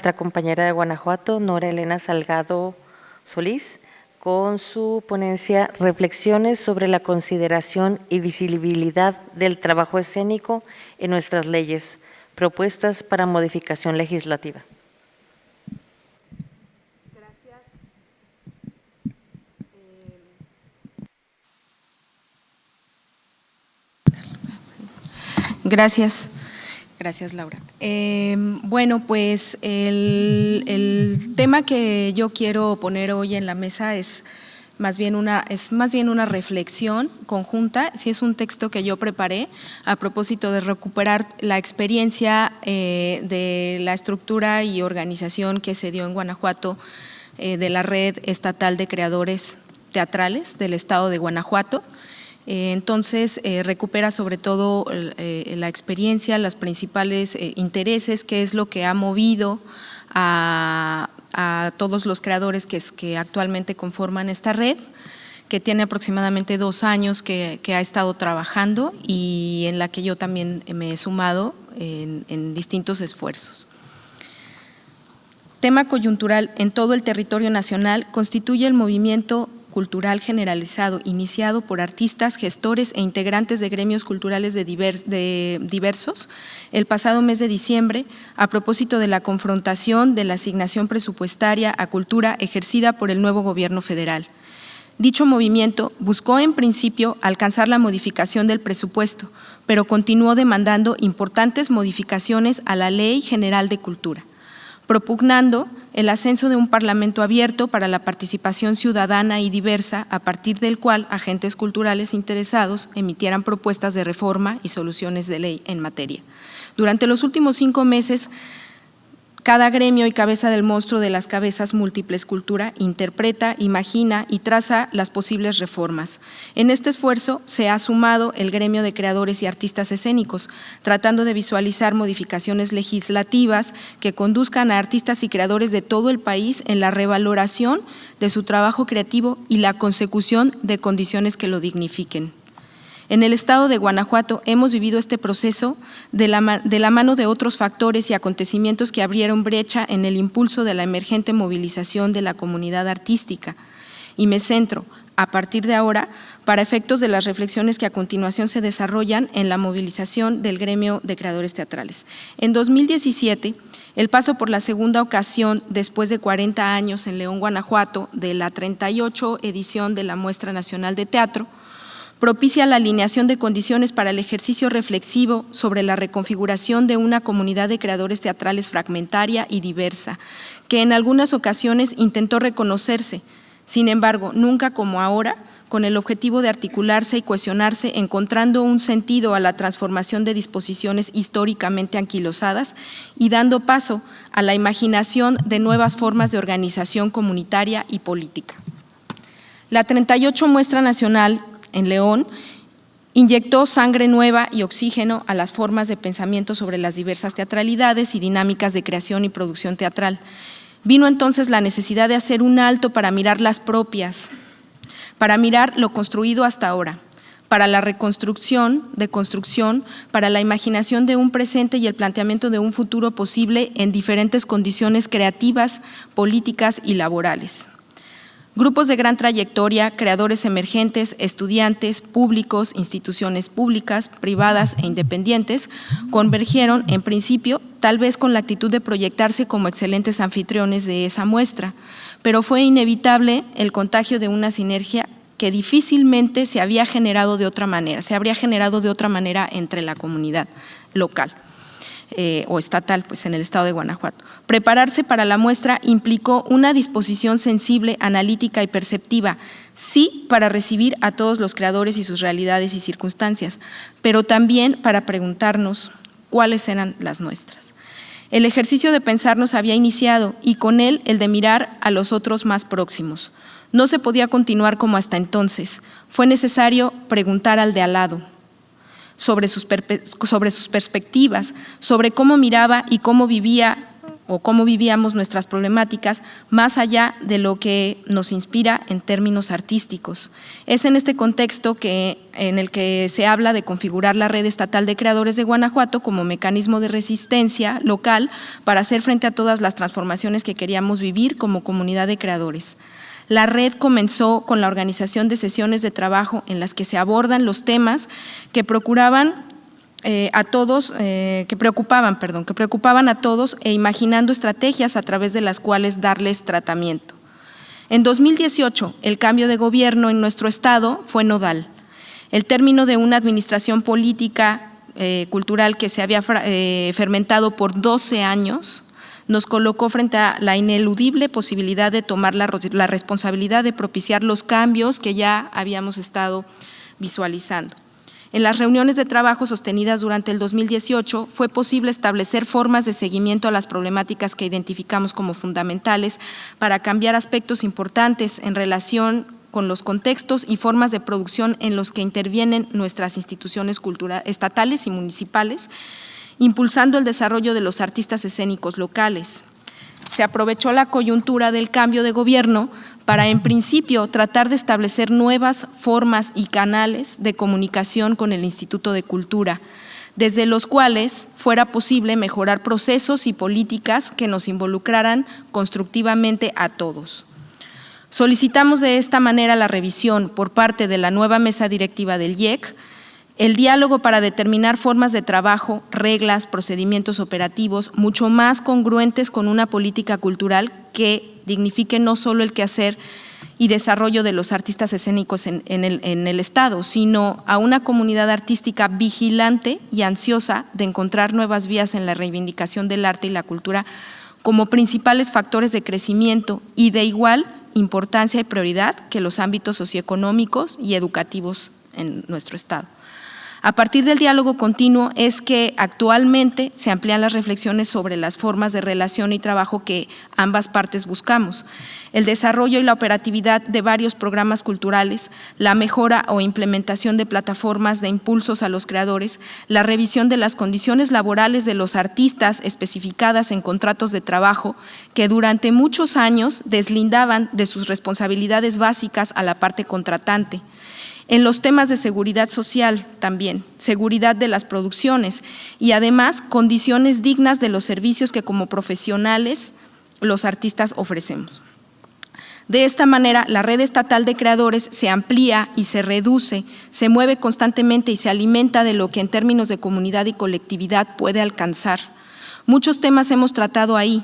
nuestra compañera de Guanajuato, Nora Elena Salgado Solís, con su ponencia Reflexiones sobre la consideración y visibilidad del trabajo escénico en nuestras leyes, propuestas para modificación legislativa. Gracias, Laura. Bueno, pues el tema que yo quiero poner hoy en la mesa es más bien una reflexión conjunta. Sí, es un texto que yo preparé a propósito de recuperar la experiencia de la estructura y organización que se dio en Guanajuato de la Red Estatal de Creadores Teatrales del Estado de Guanajuato. Entonces, recupera sobre todo la experiencia, los principales intereses, qué es lo que ha movido a todos los creadores que actualmente conforman esta red, que tiene aproximadamente 2 años que ha estado trabajando y en la que yo también me he sumado en distintos esfuerzos. Tema coyuntural en todo el territorio nacional constituye el movimiento cultural generalizado, iniciado por artistas, gestores e integrantes de gremios culturales diversos el pasado mes de diciembre, a propósito de la confrontación de la asignación presupuestaria a cultura ejercida por el nuevo gobierno federal. Dicho movimiento buscó en principio alcanzar la modificación del presupuesto, pero continuó demandando importantes modificaciones a la Ley General de Cultura, propugnando el ascenso de un parlamento abierto para la participación ciudadana y diversa, a partir del cual agentes culturales interesados emitieran propuestas de reforma y soluciones de ley en materia. Durante los últimos 5 meses, cada gremio y cabeza del monstruo de las cabezas múltiples cultura interpreta, imagina y traza las posibles reformas. En este esfuerzo se ha sumado el gremio de creadores y artistas escénicos, tratando de visualizar modificaciones legislativas que conduzcan a artistas y creadores de todo el país en la revaloración de su trabajo creativo y la consecución de condiciones que lo dignifiquen. En el estado de Guanajuato hemos vivido este proceso de la mano de otros factores y acontecimientos que abrieron brecha en el impulso de la emergente movilización de la comunidad artística. Y me centro, a partir de ahora, para efectos de las reflexiones que a continuación se desarrollan en la movilización del gremio de creadores teatrales. En 2017, el paso por la segunda ocasión, después de 40 años en León, Guanajuato, de la 38 edición de la Muestra Nacional de Teatro, propicia la alineación de condiciones para el ejercicio reflexivo sobre la reconfiguración de una comunidad de creadores teatrales fragmentaria y diversa, que en algunas ocasiones intentó reconocerse, sin embargo, nunca como ahora, con el objetivo de articularse y cohesionarse, encontrando un sentido a la transformación de disposiciones históricamente anquilosadas y dando paso a la imaginación de nuevas formas de organización comunitaria y política. La 38 Muestra Nacional en León inyectó sangre nueva y oxígeno a las formas de pensamiento sobre las diversas teatralidades y dinámicas de creación y producción teatral. Vino entonces la necesidad de hacer un alto para mirar las propias, para mirar lo construido hasta ahora, para la reconstrucción, deconstrucción, para la imaginación de un presente y el planteamiento de un futuro posible en diferentes condiciones creativas, políticas y laborales. Grupos de gran trayectoria, creadores emergentes, estudiantes, públicos, instituciones públicas, privadas e independientes, convergieron en principio, tal vez con la actitud de proyectarse como excelentes anfitriones de esa muestra, pero fue inevitable el contagio de una sinergia que difícilmente se habría generado de otra manera entre la comunidad local o estatal, pues en el estado de Guanajuato. Prepararse para la muestra implicó una disposición sensible, analítica y perceptiva, sí para recibir a todos los creadores y sus realidades y circunstancias, pero también para preguntarnos cuáles eran las nuestras. El ejercicio de pensarnos había iniciado y con él el de mirar a los otros más próximos. No se podía continuar como hasta entonces, fue necesario preguntar al de al lado sobre sus perspectivas, sobre cómo miraba y cómo vivía o cómo vivíamos nuestras problemáticas más allá de lo que nos inspira en términos artísticos. Es en este contexto en el que se habla de configurar la Red Estatal de Creadores de Guanajuato como mecanismo de resistencia local para hacer frente a todas las transformaciones que queríamos vivir como comunidad de creadores. La red comenzó con la organización de sesiones de trabajo en las que se abordan los temas que preocupaban a todos e imaginando estrategias a través de las cuales darles tratamiento. En 2018, el cambio de gobierno en nuestro estado fue nodal. El término de una administración política cultural que se había fermentado por 12 años nos colocó frente a la ineludible posibilidad de tomar la responsabilidad de propiciar los cambios que ya habíamos estado visualizando. En las reuniones de trabajo sostenidas durante el 2018 fue posible establecer formas de seguimiento a las problemáticas que identificamos como fundamentales para cambiar aspectos importantes en relación con los contextos y formas de producción en los que intervienen nuestras instituciones estatales y municipales, impulsando el desarrollo de los artistas escénicos locales. Se aprovechó la coyuntura del cambio de gobierno para, en principio, tratar de establecer nuevas formas y canales de comunicación con el Instituto de Cultura, desde los cuales fuera posible mejorar procesos y políticas que nos involucraran constructivamente a todos. Solicitamos de esta manera la revisión por parte de la nueva mesa directiva del IEC, el diálogo para determinar formas de trabajo, reglas, procedimientos operativos mucho más congruentes con una política cultural que dignifique no solo el quehacer y desarrollo de los artistas escénicos en el Estado, sino a una comunidad artística vigilante y ansiosa de encontrar nuevas vías en la reivindicación del arte y la cultura como principales factores de crecimiento y de igual importancia y prioridad que los ámbitos socioeconómicos y educativos en nuestro Estado. A partir del diálogo continuo es que actualmente se amplían las reflexiones sobre las formas de relación y trabajo que ambas partes buscamos, el desarrollo y la operatividad de varios programas culturales, la mejora o implementación de plataformas de impulsos a los creadores, la revisión de las condiciones laborales de los artistas especificadas en contratos de trabajo que durante muchos años deslindaban de sus responsabilidades básicas a la parte contratante. En los temas de seguridad social también, seguridad de las producciones y además condiciones dignas de los servicios que como profesionales los artistas ofrecemos. De esta manera, la red estatal de creadores se amplía y se reduce, se mueve constantemente y se alimenta de lo que en términos de comunidad y colectividad puede alcanzar. Muchos temas hemos tratado ahí,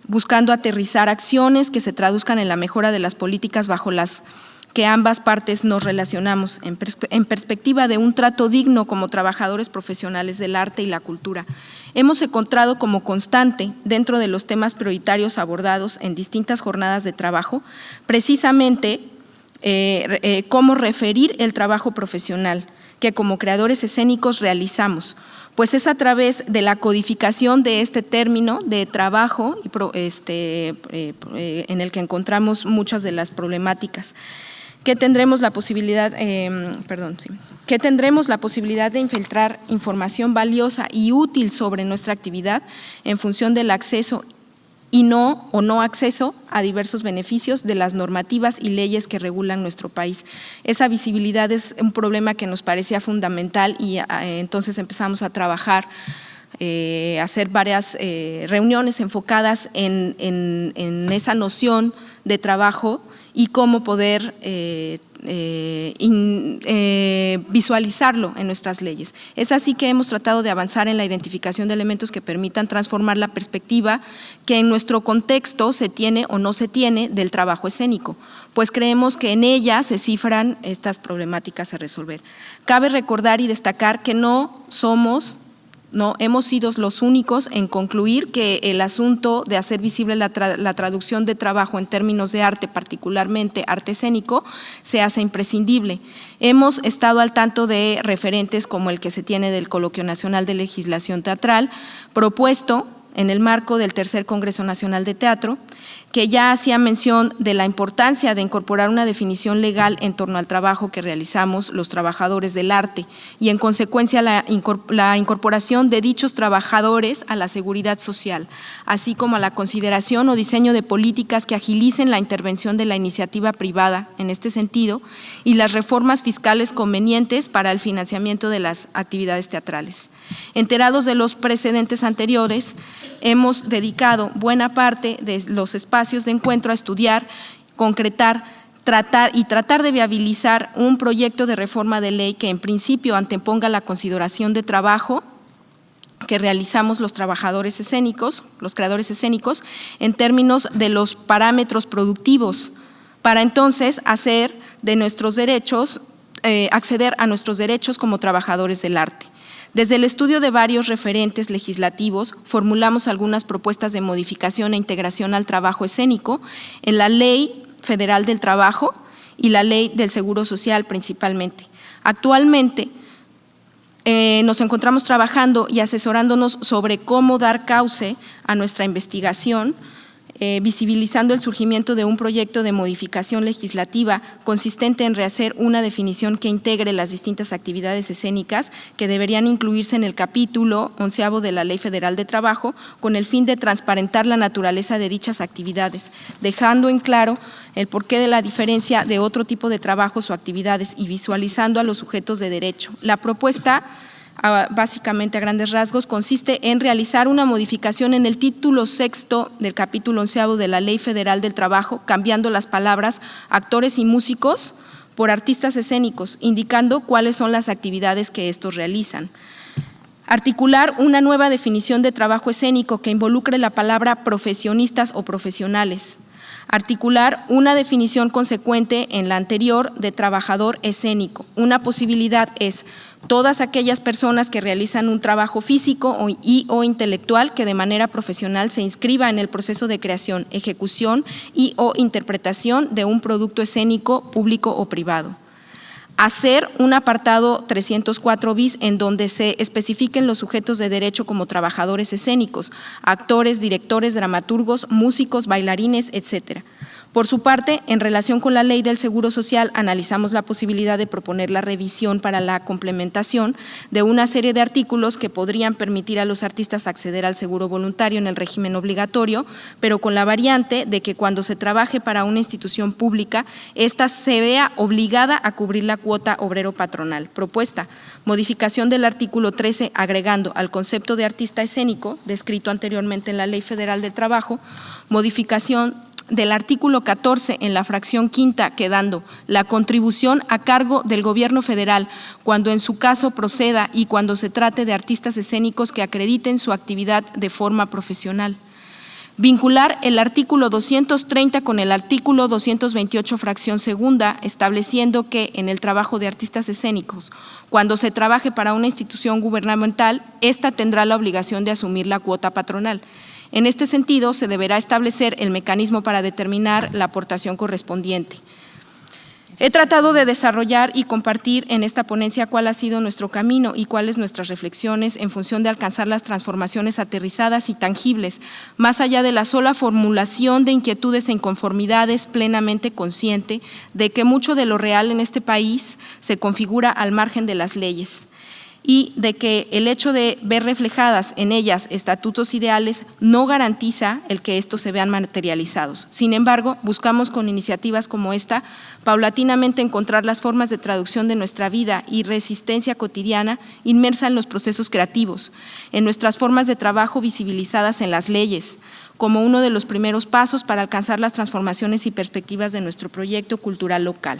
buscando aterrizar acciones que se traduzcan en la mejora de las políticas bajo las que ambas partes nos relacionamos en perspectiva de un trato digno como trabajadores profesionales del arte y la cultura. Hemos encontrado como constante dentro de los temas prioritarios abordados en distintas jornadas de trabajo, precisamente cómo referir el trabajo profesional que como creadores escénicos realizamos, pues es a través de la codificación de este término de trabajo en el que encontramos muchas de las problemáticas. Que tendremos la posibilidad de infiltrar información valiosa y útil sobre nuestra actividad en función del acceso y no acceso a diversos beneficios de las normativas y leyes que regulan nuestro país. Esa visibilidad es un problema que nos parecía fundamental y entonces empezamos a trabajar, hacer varias reuniones enfocadas en esa noción de trabajo y cómo poder visualizarlo en nuestras leyes. Es así que hemos tratado de avanzar en la identificación de elementos que permitan transformar la perspectiva que en nuestro contexto se tiene o no se tiene del trabajo escénico, pues creemos que en ella se cifran estas problemáticas a resolver. Cabe recordar y destacar que no hemos sido los únicos en concluir que el asunto de hacer visible la traducción de trabajo en términos de arte, particularmente arte escénico, se hace imprescindible. Hemos estado al tanto de referentes como el que se tiene del Coloquio Nacional de Legislación Teatral, propuesto en el marco del Tercer Congreso Nacional de Teatro, que ya hacía mención de la importancia de incorporar una definición legal en torno al trabajo que realizamos los trabajadores del arte y en consecuencia la incorporación de dichos trabajadores a la seguridad social, así como a la consideración o diseño de políticas que agilicen la intervención de la iniciativa privada en este sentido y las reformas fiscales convenientes para el financiamiento de las actividades teatrales. Enterados de los precedentes anteriores, hemos dedicado buena parte de los espacios de encuentro a estudiar, concretar, tratar de viabilizar un proyecto de reforma de ley que en principio anteponga la consideración de trabajo que realizamos los trabajadores escénicos, los creadores escénicos, en términos de los parámetros productivos, para entonces hacer de nuestros derechos, acceder a nuestros derechos como trabajadores del arte. Desde el estudio de varios referentes legislativos, formulamos algunas propuestas de modificación e integración al trabajo escénico en la Ley Federal del Trabajo y la Ley del Seguro Social principalmente. Actualmente nos encontramos trabajando y asesorándonos sobre cómo dar cauce a nuestra investigación, visibilizando el surgimiento de un proyecto de modificación legislativa consistente en rehacer una definición que integre las distintas actividades escénicas que deberían incluirse en el capítulo 11º de la Ley Federal de Trabajo con el fin de transparentar la naturaleza de dichas actividades, dejando en claro el porqué de la diferencia de otro tipo de trabajos o actividades y visualizando a los sujetos de derecho. La propuesta, básicamente a grandes rasgos, consiste en realizar una modificación en el título sexto del capítulo 11º de la Ley Federal del Trabajo, cambiando las palabras actores y músicos por artistas escénicos, indicando cuáles son las actividades que estos realizan. Articular una nueva definición de trabajo escénico que involucre la palabra profesionistas o profesionales. Articular una definición consecuente en la anterior de trabajador escénico. Una posibilidad es todas aquellas personas que realizan un trabajo físico o intelectual que de manera profesional se inscriba en el proceso de creación, ejecución y o interpretación de un producto escénico público o privado. Hacer un apartado 304 bis en donde se especifiquen los sujetos de derecho como trabajadores escénicos, actores, directores, dramaturgos, músicos, bailarines, etcétera. Por su parte, en relación con la Ley del Seguro Social, analizamos la posibilidad de proponer la revisión para la complementación de una serie de artículos que podrían permitir a los artistas acceder al seguro voluntario en el régimen obligatorio, pero con la variante de que cuando se trabaje para una institución pública, ésta se vea obligada a cubrir la cuota obrero-patronal. Propuesta: modificación del artículo 13 agregando al concepto de artista escénico, descrito anteriormente en la Ley Federal del Trabajo, modificación del artículo 14 en la fracción quinta, quedando la contribución a cargo del gobierno federal cuando en su caso proceda y cuando se trate de artistas escénicos que acrediten su actividad de forma profesional. Vincular el artículo 230 con el artículo 228 fracción segunda, estableciendo que en el trabajo de artistas escénicos, cuando se trabaje para una institución gubernamental, ésta tendrá la obligación de asumir la cuota patronal. En este sentido, se deberá establecer el mecanismo para determinar la aportación correspondiente. He tratado de desarrollar y compartir en esta ponencia cuál ha sido nuestro camino y cuáles nuestras reflexiones en función de alcanzar las transformaciones aterrizadas y tangibles, más allá de la sola formulación de inquietudes e inconformidades, plenamente consciente de que mucho de lo real en este país se configura al margen de las leyes, y de que el hecho de ver reflejadas en ellas estatutos ideales no garantiza el que estos se vean materializados. Sin embargo, buscamos con iniciativas como esta paulatinamente encontrar las formas de traducción de nuestra vida y resistencia cotidiana inmersa en los procesos creativos, en nuestras formas de trabajo visibilizadas en las leyes, como uno de los primeros pasos para alcanzar las transformaciones y perspectivas de nuestro proyecto cultural local.